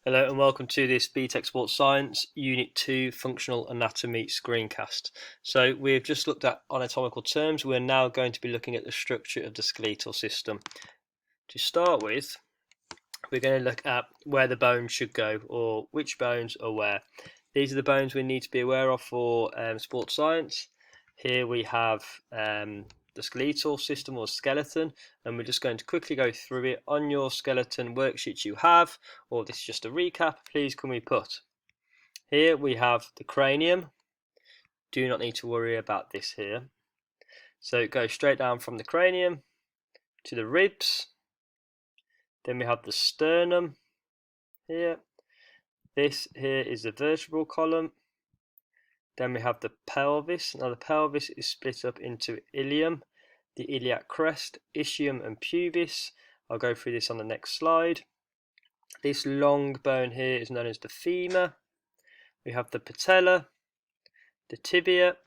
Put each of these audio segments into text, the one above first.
Hello and welcome to this BTEC Sports Science Unit 2 Functional Anatomy screencast. So we've just looked at anatomical terms. We're now going to be looking at the structure of the skeletal system. To start with, we're going to look at where the bones should go, or which bones are where. These are the bones we need to be aware of for sports science. Here we have the skeletal system or skeleton, and we're just going to quickly go through it on your skeleton worksheets you have, or this is just a recap. Please can we put here we have the cranium. Do not need to worry about this here. So it goes straight down from the cranium to the ribs. Then we have the sternum here. This here is the vertebral column. Then we have the pelvis. Now the pelvis is split up into ilium, the iliac crest, ischium and pubis. I'll go through this on the next slide. This long bone here is known as the femur. We have the patella, the tibia,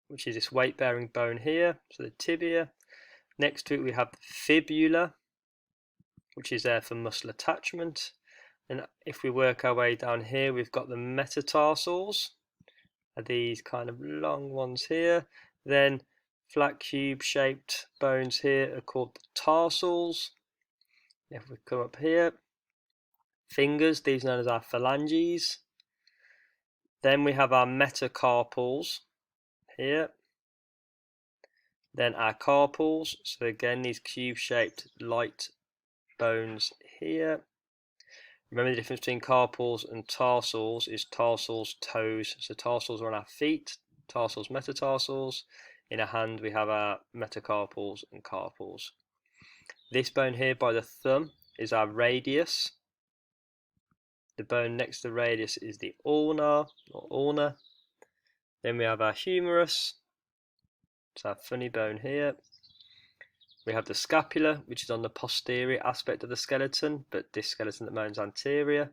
which is this weight-bearing bone here, so the tibia. Next to it we have the fibula, which is there for muscle attachment. And if we work our way down here, we've got the metatarsals, are these kind of long ones here. Then flat cube-shaped bones here are called the tarsals. If we come up here, fingers, these are known as our phalanges. Then we have our metacarpals here. Then our carpals, so again these cube-shaped light bones here. Remember the difference between carpals and tarsals is tarsals, toes. So tarsals are on our feet, tarsals, metatarsals. In a hand we have our metacarpals and carpals. This bone here by the thumb is our radius. The bone next to the radius is the ulna or ulna. Then we have our humerus. It's our funny bone here. We have the scapula, which is on the posterior aspect of the skeleton, but this skeleton at the moment is anterior.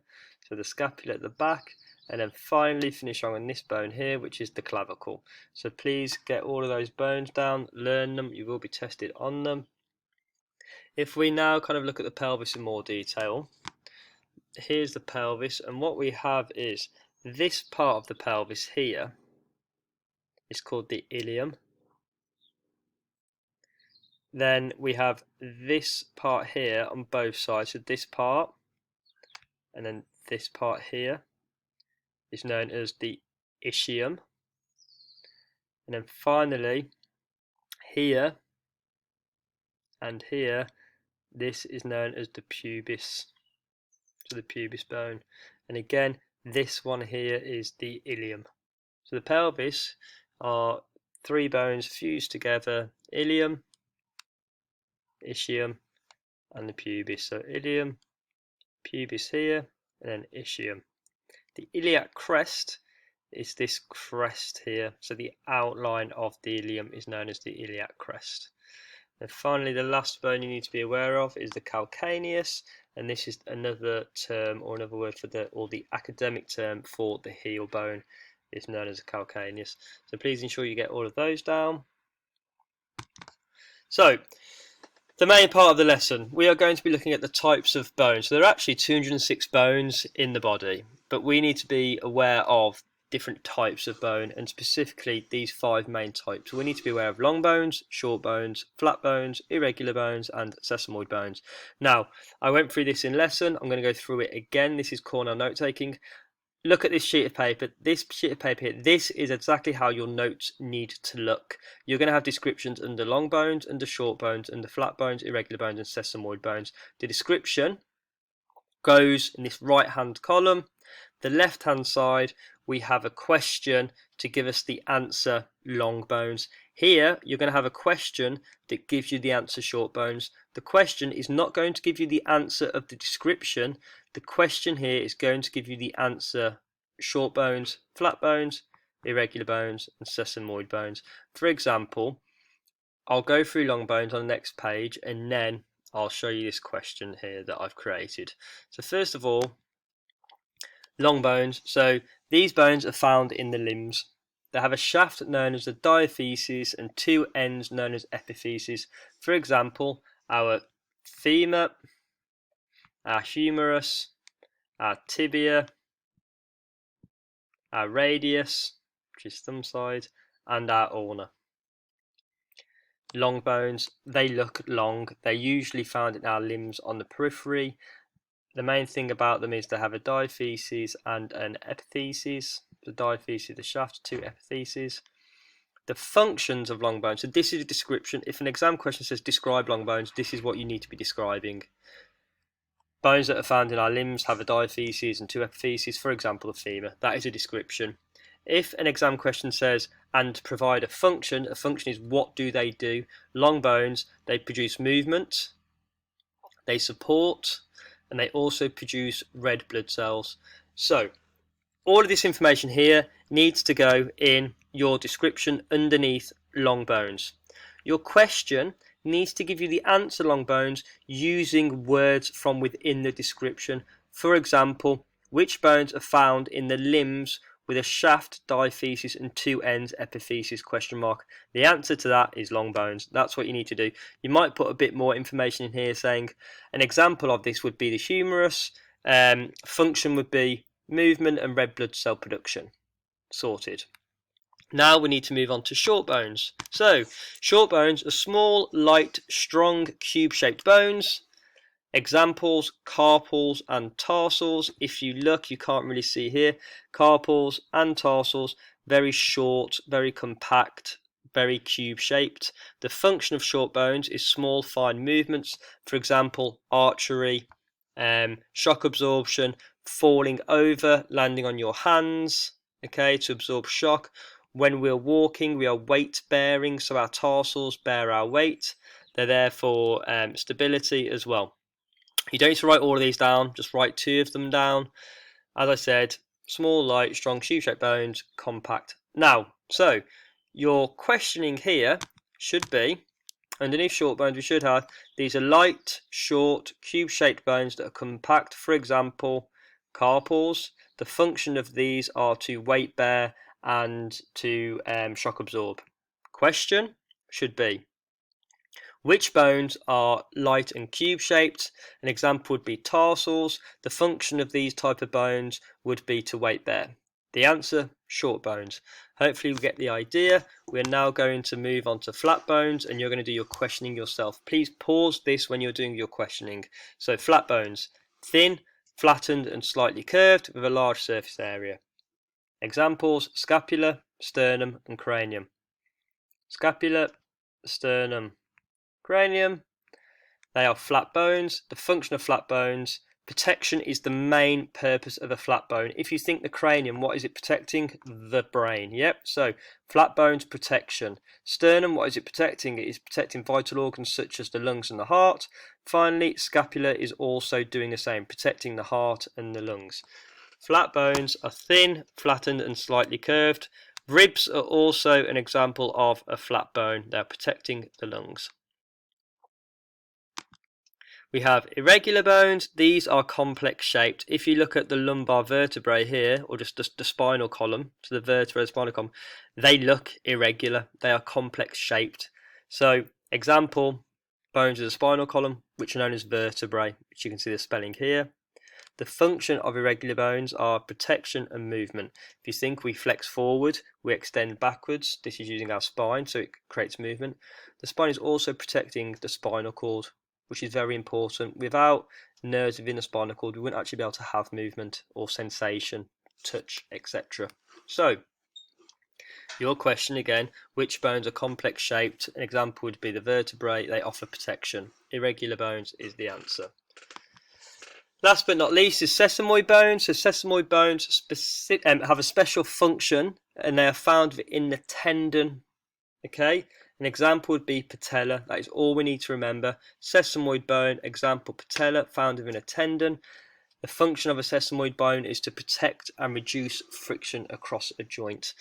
So the scapula at the back, and then finally finish on this bone here, which is the clavicle. So please get all of those bones down, learn them, you will be tested on them. If we now kind of look at the pelvis in more detail, here's the pelvis, and what we have is this part of the pelvis here is called the ilium. Then we have this part here on both sides, so this part and then this part here is known as the ischium. And then finally here and here, this is known as the pubis, so the pubis bone. And again, this one here is the ilium. So the pelvis are three bones fused together: ilium, ischium and the pubis. So ilium, pubis here, and then ischium. The iliac crest is this crest here, so the outline of the ilium is known as the iliac crest. And finally, the last bone you need to be aware of is the calcaneus, and this is another term or another word for the academic term for the heel bone is known as the calcaneus. So please ensure you get all of those down. So the main part of the lesson, we are going to be looking at the types of bones. So there are actually 206 bones in the body, but we need to be aware of different types of bone, and specifically these 5 main types. We need to be aware of long bones, short bones, flat bones, irregular bones, and sesamoid bones. Now, I went through this in lesson. I'm going to go through it again. This is corner note taking. Look at this sheet of paper. This sheet of paper here, this is exactly how your notes need to look. You're going to have descriptions under long bones, under short bones, under flat bones, irregular bones, and sesamoid bones. The description goes in this right hand column. The left hand side, we have a question to give us the answer long bones. Here, you're going to have a question that gives you the answer short bones. The question is not going to give you the answer of the description. The question here is going to give you the answer short bones, flat bones, irregular bones, and sesamoid bones. For example, I'll go through long bones on the next page, and then I'll show you this question here that I've created. So first of all, long bones. So these bones are found in the limbs. They have a shaft known as the diaphyses and 2 ends known as epiphyses. For example, our femur, our humerus, our tibia, our radius, which is thumb side, and our ulna. Long bones, they look long. They're usually found in our limbs on the periphery. The main thing about them is they have a diaphyses and an epithesis. The diaphysis, the shaft, two epitheses. The functions of long bones. So this is a description. If an exam question says describe long bones, this is what you need to be describing. Bones that are found in our limbs have a diaphyses and two epiphyses, for example, the femur. That is a description. If an exam question says, and provide a function is what do they do? Long bones, they produce movement, they support, and they also produce red blood cells. So, all of this information here needs to go in your description underneath long bones. Your question needs to give you the answer long bones using words from within the description. For example, which bones are found in the limbs with a shaft, diaphysis and two ends, epiphysis, question mark. The answer to that is long bones. That's what you need to do. You might put a bit more information in here saying an example of this would be the humerus, function would be movement and red blood cell production. Sorted. Now we need to move on to short bones. So, short bones are small, light, strong, cube-shaped bones. Examples, carpals and tarsals. If you look, you can't really see here. Carpals and tarsals, very short, very compact, very cube-shaped. The function of short bones is small, fine movements. For example, archery, shock absorption, falling over, landing on your hands, okay, to absorb shock. When we're walking, we are weight bearing, so our tarsals bear our weight. They're there for stability as well. You don't need to write all of these down, just write two of them down. As I said, small, light, strong, cube-shaped bones, compact. Now, so your questioning here should be, underneath short bones we should have, these are light, short, cube-shaped bones that are compact. For example, carpals. The function of these are to weight bear and to shock absorb. Question should be, which bones are light and cube-shaped? An example would be tarsals. The function of these type of bones would be to weight bear. The answer, short bones. Hopefully you get the idea. We're now going to move on to flat bones and you're going to do your questioning yourself. Please pause this when you're doing your questioning. So flat bones, thin, flattened and slightly curved with a large surface area. Examples, scapula, sternum and cranium. Scapula, sternum, cranium. They are flat bones. The function of flat bones, protection is the main purpose of a flat bone. If you think the cranium, what is it protecting? The brain. Yep, so flat bones, protection. Sternum, what is it protecting? It is protecting vital organs such as the lungs and the heart. Finally, scapula is also doing the same, protecting the heart and the lungs. Flat bones are thin, flattened and slightly curved. Ribs are also an example of a flat bone. They're protecting the lungs. We have irregular bones. These are complex shaped. If you look at the lumbar vertebrae here, or just the spinal column, so the vertebra and spinal column, they look irregular. They are complex shaped. So, example, bones of the spinal column, which are known as vertebrae, which you can see the spelling here. The function of irregular bones are protection and movement. If you think we flex forward, we extend backwards. This is using our spine, so it creates movement. The spine is also protecting the spinal cord, which is very important. Without nerves within the spinal cord, we wouldn't actually be able to have movement or sensation, touch, etc. So, your question again, which bones are complex shaped? An example would be the vertebrae. They offer protection. Irregular bones is the answer. Last but not least is sesamoid bones. So sesamoid bones have a special function and they are found within the tendon. Okay, an example would be patella. That is all we need to remember. Sesamoid bone, example patella, found within a tendon. The function of a sesamoid bone is to protect and reduce friction across a joint.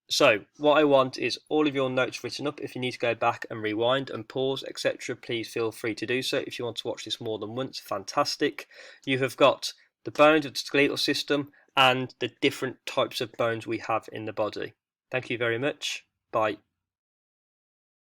So what I want is all of your notes written up. If you need to go back and rewind and pause, etc., please feel free to do so. If you want to watch this more than once, fantastic. You have got the bones of the skeletal system and the different types of bones we have in the body. Thank you very much. Bye.